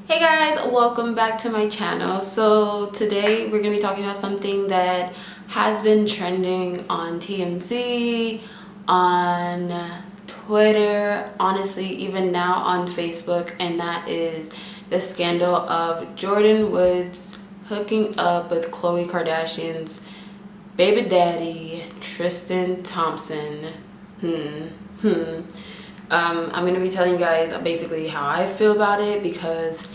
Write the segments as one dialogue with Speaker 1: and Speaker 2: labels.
Speaker 1: Hey guys, welcome back to my channel. So today we're going to be talking about something that has been trending on TMZ, on Twitter, honestly even now on Facebook, and that is the scandal of Jordyn Woods hooking up with Khloe Kardashian's baby daddy, Tristan Thompson. I'm going to be telling you guys basically how I feel about it, because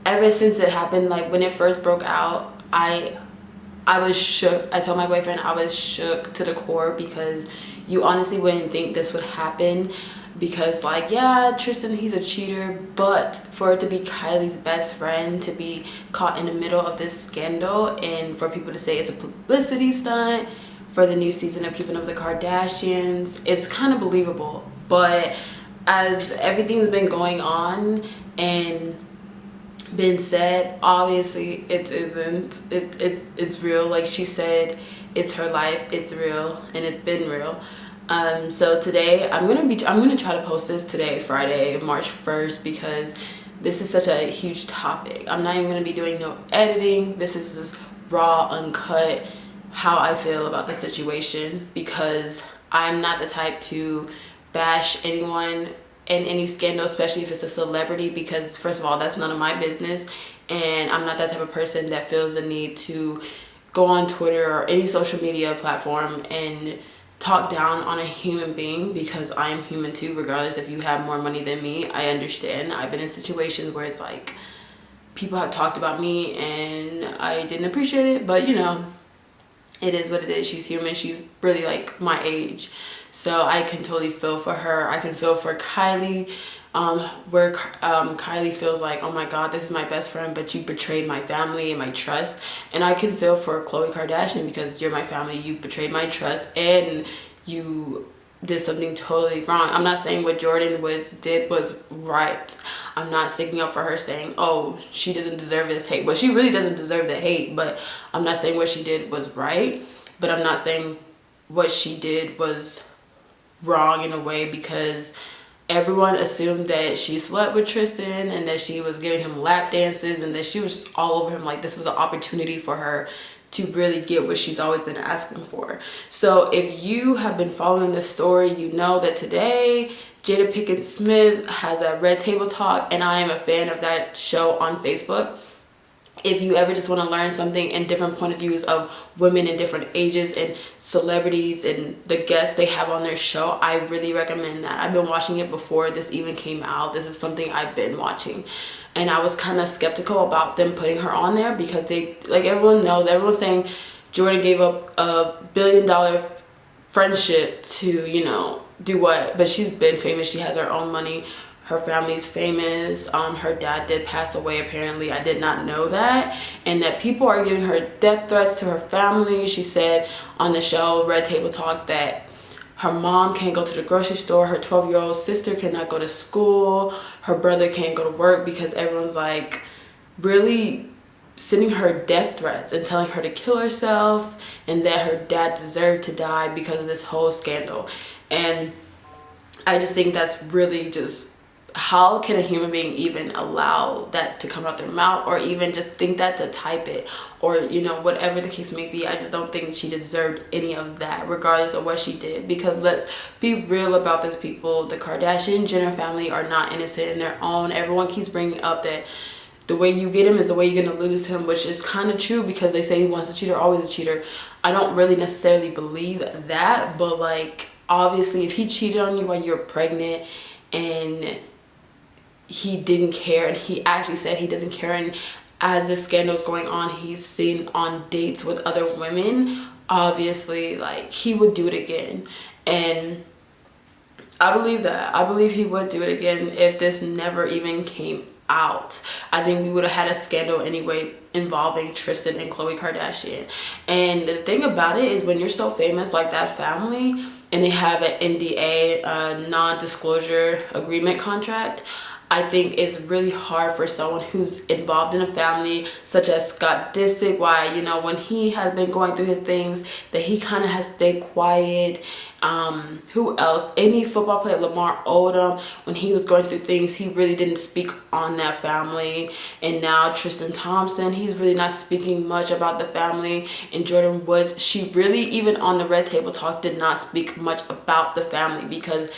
Speaker 1: ever since it happened, like when it first broke out, I was shook. I told my boyfriend I was shook to the core, because you honestly wouldn't think this would happen, because like, yeah, Tristan, he's a cheater, but for it to be Kylie's best friend to be caught in the middle of this scandal, and for people to say it's a publicity stunt for the new season of Keeping Up with the Kardashians, it's kind of believable. But as everything's been going on and been said, obviously it isn't. It's real. Like she said, it's her life, it's real, and it's been real. So today I'm gonna try to post this today, Friday, March 1st, because this is such a huge topic. I'm not even gonna be doing no editing. This is just raw, uncut, how I feel about the situation, because I'm not the type to bash anyone in any scandal, especially if it's a celebrity, because first of all, that's none of my business, and I'm not that type of person that feels the need to go on Twitter or any social media platform and talk down on a human being, because I am human too, regardless if you have more money than me. I understand. I've been in situations where it's like people have talked about me and I didn't appreciate it, but you know, it is what it is. She's human. She's really like my age, so I can totally feel for her. I can feel for Kylie, where Kylie feels like, oh my god, this is my best friend, but you betrayed my family and my trust. And I can feel for Khloe Kardashian, because you're my family, you betrayed my trust, and you did something totally wrong. I'm not saying what Jordyn did was right. I'm not sticking up for her saying, oh, she doesn't deserve this hate. Well, she really doesn't deserve the hate, but I'm not saying what she did was right. But I'm not saying what she did was wrong in a way, because everyone assumed that she slept with Tristan and that she was giving him lap dances and that she was just all over him. Like this was an opportunity for her to really get what she's always been asking for. So if you have been following this story, you know that today Jada Pinkett Smith has a RedTableTalk, and I am a fan of that show on Facebook. If you ever just want to learn something and different point of views of women in different ages and celebrities and the guests they have on their show, I really recommend that. I've been watching it before this even came out. This is something I've been watching, and I was kind of skeptical about them putting her on there, because they, like everyone knows, everyone's saying Jordyn gave up $1 billion friendship to, you know, do what? But she's been famous. She has her own money. Her family's famous. Her dad did pass away, apparently. I did not know that. And that people are giving her death threats to her family. She said on the show RedTableTalk that her mom can't go to the grocery store. Her 12-year-old sister cannot go to school. Her brother can't go to work, because everyone's like really sending her death threats and telling her to kill herself, and that her dad deserved to die because of this whole scandal. And I just think that's really just, how can a human being even allow that to come out their mouth, or even just think that to type it, or you know, whatever the case may be. I just don't think she deserved any of that, regardless of what she did, because let's be real about this, people. The Kardashian Jenner family are not innocent in their own. Everyone keeps bringing up that the way you get him is the way you're gonna lose him, which is kind of true, because they say once a cheater, always a cheater. I don't really necessarily believe that, but like, obviously if he cheated on you while you're pregnant and he didn't care, and he actually said he doesn't care, and as this scandal is going on, he's seen on dates with other women, obviously like he would do it again. And I believe that. I believe he would do it again if this never even came out. I think we would have had a scandal anyway involving Tristan and Khloe Kardashian. And the thing about it is, when you're so famous like that family, and they have an NDA, non-disclosure agreement contract, I think it's really hard for someone who's involved in a family such as Scott Disick, why, you know, when he has been going through his things, that he kind of has stayed quiet. Who else? Any football player, Lamar Odom, when he was going through things, he really didn't speak on that family. And now Tristan Thompson, he's really not speaking much about the family. And Jordyn Woods, she really, even on the Red Table Talk, did not speak much about the family, because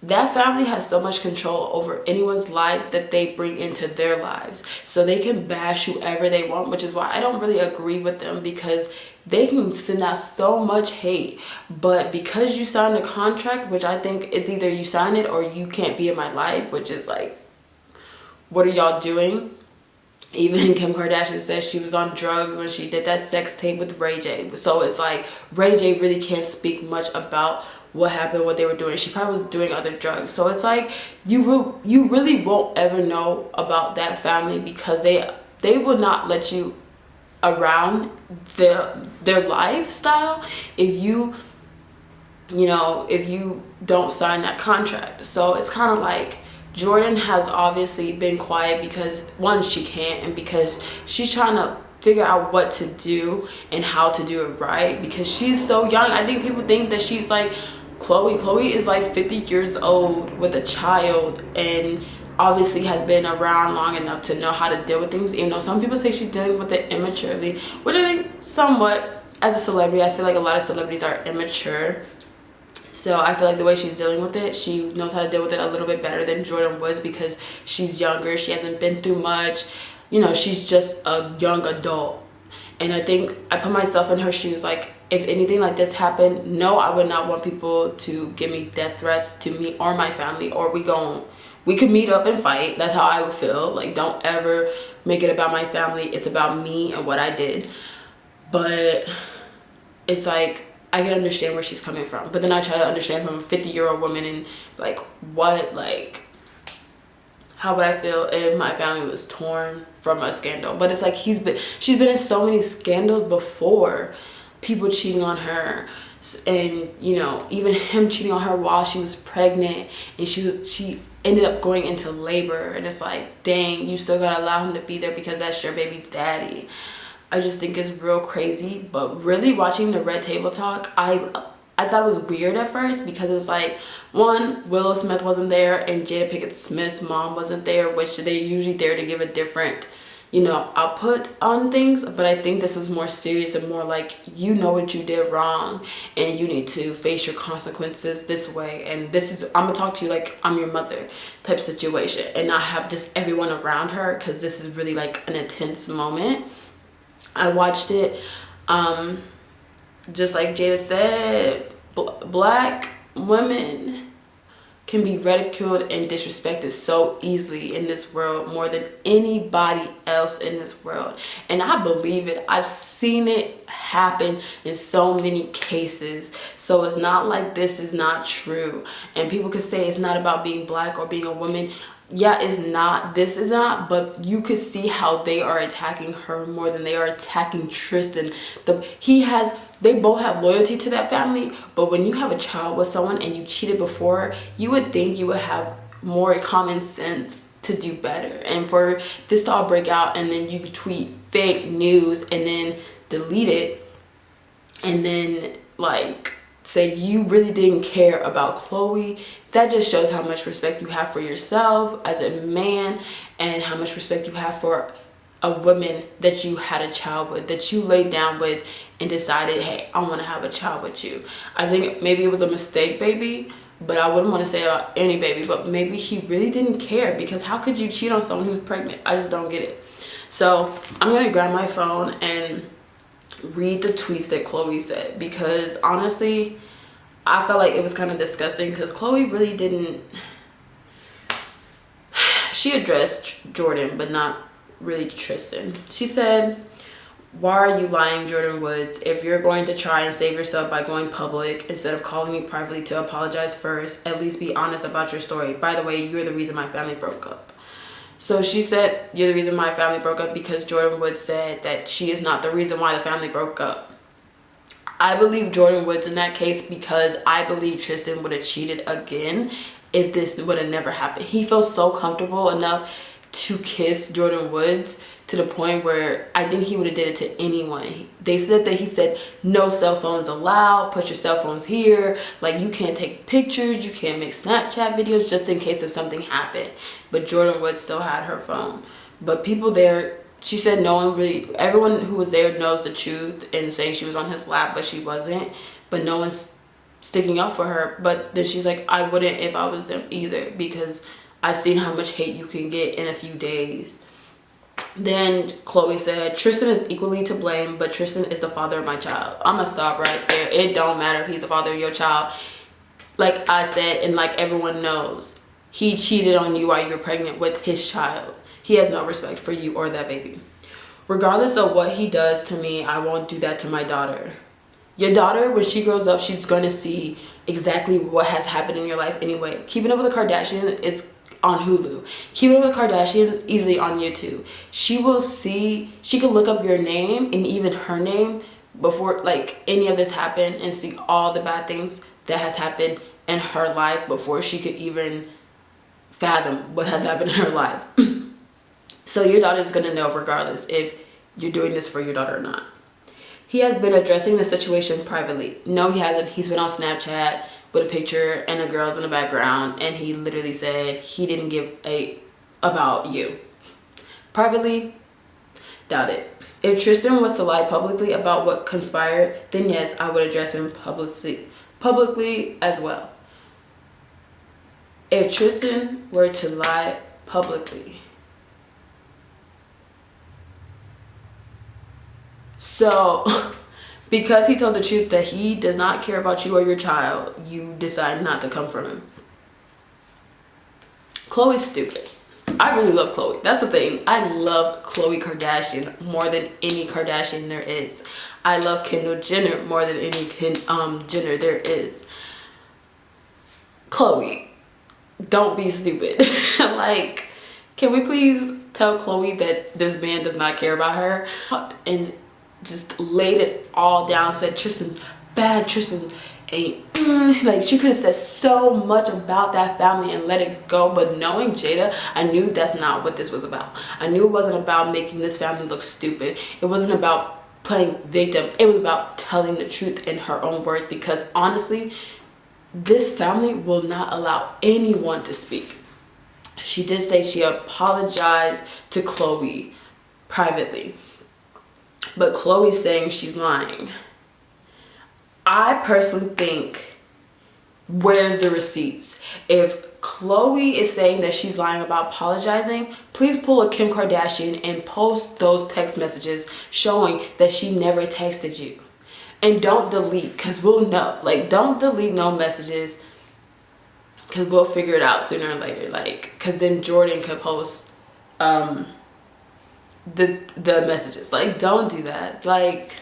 Speaker 1: that family has so much control over anyone's life that they bring into their lives. So they can bash whoever they want, which is why I don't really agree with them, because they can send out so much hate. But because you signed a contract, which I think it's either you sign it or you can't be in my life, which is like, what are y'all doing? Even Kim Kardashian says she was on drugs when she did that sex tape with Ray J. So it's like Ray J really can't speak much about what happened, what they were doing. She probably was doing other drugs. So it's like you really won't ever know about that family, because they will not let you around their lifestyle if you don't sign that contract. So it's kind of like Jordyn has obviously been quiet because, one, she can't, and because she's trying to figure out what to do and how to do it right, because she's so young. I think people think that she's like Chloe. Chloe is like 50 years old with a child, and obviously has been around long enough to know how to deal with things, even though some people say she's dealing with it immaturely, which I think somewhat. As a celebrity, I feel like a lot of celebrities are immature. So I feel like the way she's dealing with it, she knows how to deal with it a little bit better than Jordyn was, because she's younger, she hasn't been through much, you know, she's just a young adult. And I think I put myself in her shoes, like, if anything like this happened, no, I would not want people to give me death threats to me or my family, or we could meet up and fight. That's how I would feel. Like, don't ever make it about my family. It's about me and what I did. But it's like, I can understand where she's coming from, but then I try to understand from a 50-year-old woman, and like, what, like, how would I feel if my family was torn from a scandal? But it's like, she's been in so many scandals before, people cheating on her, and you know, even him cheating on her while she was pregnant, and she ended up going into labor, and it's like, dang, you still gotta allow him to be there because that's your baby's daddy. I just think it's real crazy. But really, watching the Red Table Talk, I thought it was weird at first, because it was like, one, Willow Smith wasn't there and Jada Pinkett Smith's mom wasn't there, which they're usually there to give a different, you know, output on things. But I think this is more serious and more like, you know what you did wrong and you need to face your consequences this way, and this is, I'm gonna talk to you like I'm your mother type situation, and not have just everyone around her, because this is really like an intense moment. I watched it, just like Jada said, black women can be ridiculed and disrespected so easily in this world, more than anybody else in this world. And I believe it. I've seen it happen in so many cases. So it's not like this is not true. And people could say it's not about being black or being a woman. Yeah, it's not, this is not, but you could see how they are attacking her more than they are attacking Tristan. They both have loyalty to that family, but when you have a child with someone and you cheated before, you would think you would have more common sense to do better. And for this to all break out, and then you tweet fake news and then delete it, and then like say you really didn't care about Chloe, that just shows how much respect you have for yourself as a man, and how much respect you have for a woman that you had a child with, that you laid down with and decided, hey, I want to have a child with you. I think maybe it was a mistake, baby, but I wouldn't want to say about any baby, but maybe he really didn't care, because how could you cheat on someone who's pregnant? I just don't get it. So I'm going to grab my phone and read the tweets that Chloe said, because honestly, I felt like it was kind of disgusting, because Chloe really didn't, she addressed Jordyn, but not really Tristan. She said, why are you lying, Jordyn Woods? If you're going to try and save yourself by going public instead of calling me privately to apologize first, at least be honest about your story. By the way, you're the reason my family broke up. So she said, you're the reason my family broke up, because Jordyn Woods said that she is not the reason why the family broke up. I believe Jordyn Woods in that case, because I believe Tristan would have cheated again if this would have never happened. He felt so comfortable enough to kiss Jordyn Woods to the point where I think he would have did it to anyone. They said that he said no cell phones allowed, put your cell phones here, like you can't take pictures, you can't make Snapchat videos just in case if something happened. But Jordyn Woods still had her phone. But people there, she said no one really, everyone who was there knows the truth and saying she was on his lap, but she wasn't. But no one's sticking up for her. But then she's like, I wouldn't if I was them either, because I've seen how much hate you can get in a few days. Then Khloe said, Tristan is equally to blame, but Tristan is the father of my child. I'm gonna stop right there. It don't matter if he's the father of your child. Like I said, and like everyone knows, he cheated on you while you were pregnant with his child. He has no respect for you or that baby. Regardless of what he does to me, I won't do that to my daughter. Your daughter, when she grows up, she's going to see exactly what has happened in your life anyway. Keeping Up with the Kardashians is on Hulu. Keeping Up with the Kardashians is easily on YouTube. She will see, she can look up your name and even her name before like any of this happened and see all the bad things that has happened in her life before she could even fathom what has happened in her life. So your daughter is going to know regardless if you're doing this for your daughter or not. He has been addressing the situation privately. No, he hasn't. He's been on Snapchat with a picture and the girls in the background, and he literally said he didn't give a about you. Privately, doubt it. If Tristan was to lie publicly about what conspired, then yes, I would address him publicly as well. If Tristan were to lie publicly. So, because he told the truth that he does not care about you or your child, you decide not to come from him. Khloe's stupid. I really love Khloe. That's the thing. I love Khloe Kardashian more than any Kardashian there is. I love Kendall Jenner more than any Jenner there is. Khloe, don't be stupid. Like, can we please tell Khloe that this man does not care about her? And just laid it all down, said Tristan's bad, Tristan ain't like she could have said so much about that family and let it go. But knowing Jada, I knew that's not what this was about. I knew it wasn't about making this family look stupid. It wasn't about playing victim. It was about telling the truth in her own words, because honestly, this family will not allow anyone to speak. She did say she apologized to Khloe privately, but Khloe's saying she's lying. I personally think, where's the receipts? If Khloe is saying that she's lying about apologizing, please pull a Kim Kardashian and post those text messages showing that she never texted you. And don't delete, because we'll know. Like, don't delete no messages, because we'll figure it out sooner or later. Like, because then Jordyn could post the messages. Like, don't do that. Like,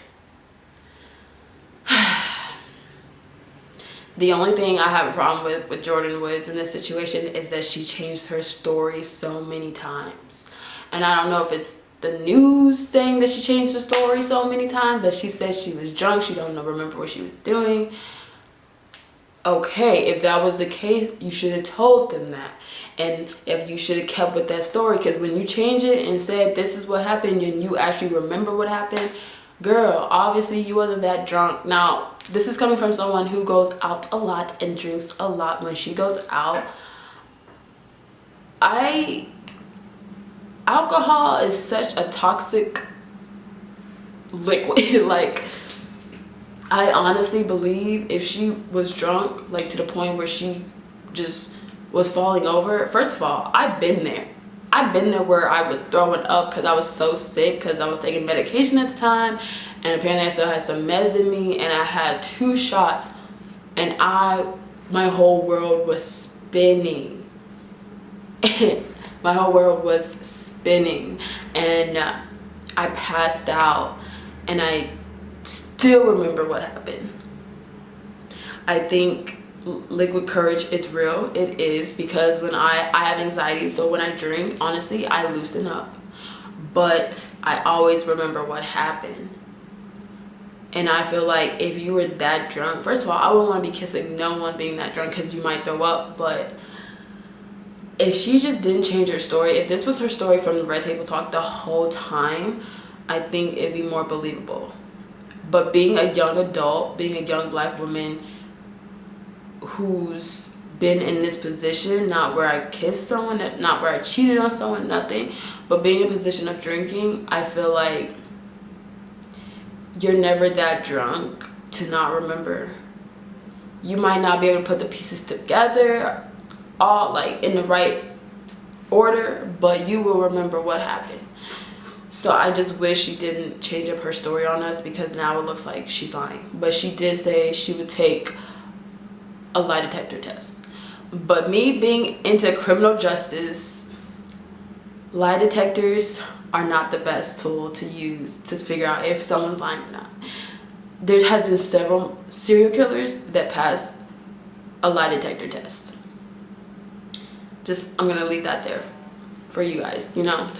Speaker 1: the only thing I have a problem with Jordyn Woods in this situation is that she changed her story so many times. And I don't know if it's the news saying that she changed her story so many times, but she said she was drunk, she don't remember what she was doing. Okay, if that was the case, you should have told them that. And if you should have kept with that story, because when you change it and said this is what happened and you actually remember what happened, girl, obviously you wasn't that drunk. Now, this is coming from someone who goes out a lot and drinks a lot. When she goes out, alcohol is such a toxic liquid. Like, I honestly believe if she was drunk, like to the point where she just was falling over. First of all, I've been there. I've been there where I was throwing up because I was so sick, because I was taking medication at the time, and apparently I still had some meds in me, and I had 2 shots, and my whole world was spinning. My whole world was spinning, and I passed out, and I still remember what happened. I think liquid courage is real. It is, because when I have anxiety, so when I drink, honestly, I loosen up, but I always remember what happened. And I feel like if you were that drunk, first of all, I wouldn't want to be kissing no one being that drunk, because you might throw up. But if she just didn't change her story, if this was her story from the Red Table Talk the whole time, I think it'd be more believable. But being a young adult, being a young black woman who's been in this position, not where I kissed someone, not where I cheated on someone, nothing, but being in a position of drinking, I feel like you're never that drunk to not remember. You might not be able to put the pieces together all like in the right order, but you will remember what happened. So I just wish she didn't change up her story on us, because now it looks like she's lying. But she did say she would take a lie detector test. But me being into criminal justice, lie detectors are not the best tool to use to figure out if someone's lying or not. There has been several serial killers that passed a lie detector test. I'm gonna leave that there for you guys, you know,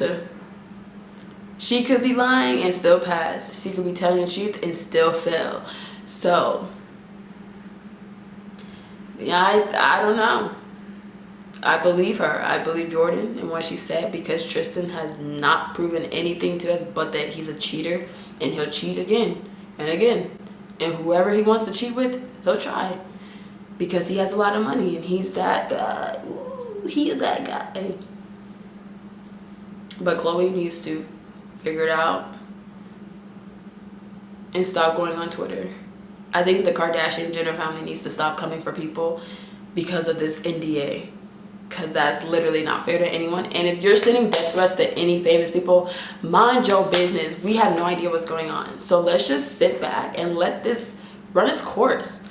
Speaker 1: she could be lying and still pass. She could be telling the truth and still fail. So yeah, I don't know. I believe her. I believe Jordyn and what she said, because Tristan has not proven anything to us but that he's a cheater, and he'll cheat again and again. And whoever he wants to cheat with, he'll try, because he has a lot of money and he's that guy. Ooh, he is that guy. But Chloe needs to figure it out and stop going on Twitter. I think the Kardashian-Jenner family needs to stop coming for people because of this NDA, because that's literally not fair to anyone. And if you're sending death threats to any famous people, mind your business. We have no idea what's going on. So let's just sit back and let this run its course,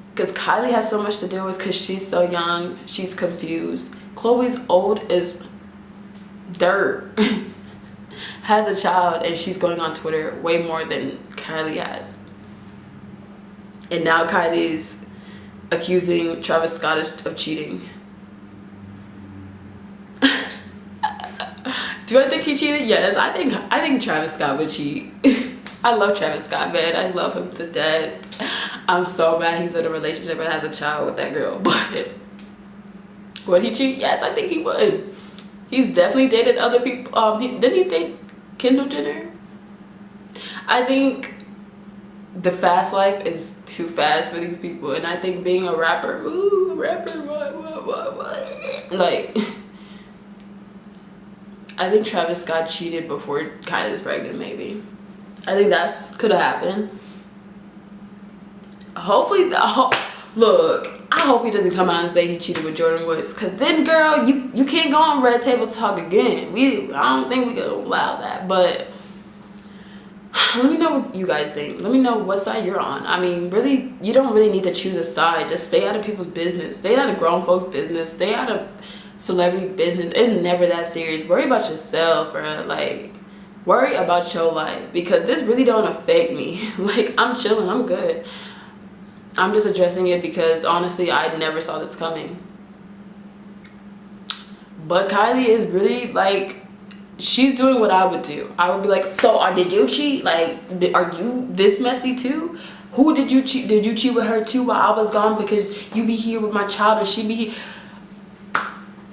Speaker 1: because Kylie has so much to deal with because she's so young. She's confused. Chloe's old as dirt. Has a child, and she's going on Twitter way more than Kylie has. And now Kylie's accusing Travis Scott of cheating. Do I think he cheated? Yes, I think Travis Scott would cheat. I love Travis Scott, man. I love him to death. I'm so mad he's in a relationship and has a child with that girl. But would he cheat? Yes, I think he would. He's definitely dated other people. Didn't he date Kendall Jenner? I think the fast life is too fast for these people, and I think being a rapper, what? Like, I think Travis Scott cheated before Kylie was pregnant, maybe. I think that's could have happened. Hopefully, look, I hope he doesn't come out and say he cheated with Jordyn Woods, because then, girl, you can't go on Red Table Talk again. I don't think we can allow that. But let me know what you guys think. Let me know what side you're on. I mean, really, you don't really need to choose a side. Just stay out of people's business. Stay out of grown folks' business. Stay out of celebrity business. It's never that serious. Worry about yourself, bro. Like, worry about your life, because this really don't affect me. Like, I'm chilling. I'm good. I'm just addressing it because, honestly, I never saw this coming. But Kylie is really, like, she's doing what I would do. I would be like, so did you cheat? Like, are you this messy too? Who did you cheat? Did you cheat with her too while I was gone? Because you be here with my child and she be here.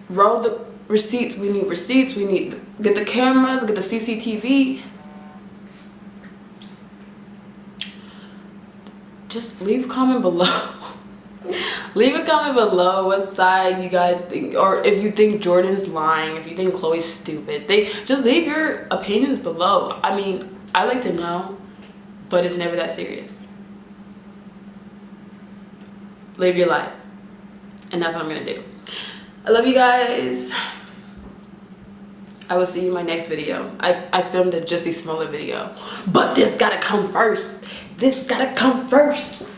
Speaker 1: Roll the receipts. We need receipts. We need get the cameras, get the CCTV. Just leave a comment below. Leave a comment below what side you guys think, or if you think Jordyn's lying, if you think Chloe's stupid. Just leave your opinions below. I mean, I like to know, but it's never that serious. Live your life, and that's what I'm gonna do. I love you guys. I will see you in my next video. I filmed a Jussie Smollett video, but this gotta come first. This gotta come first.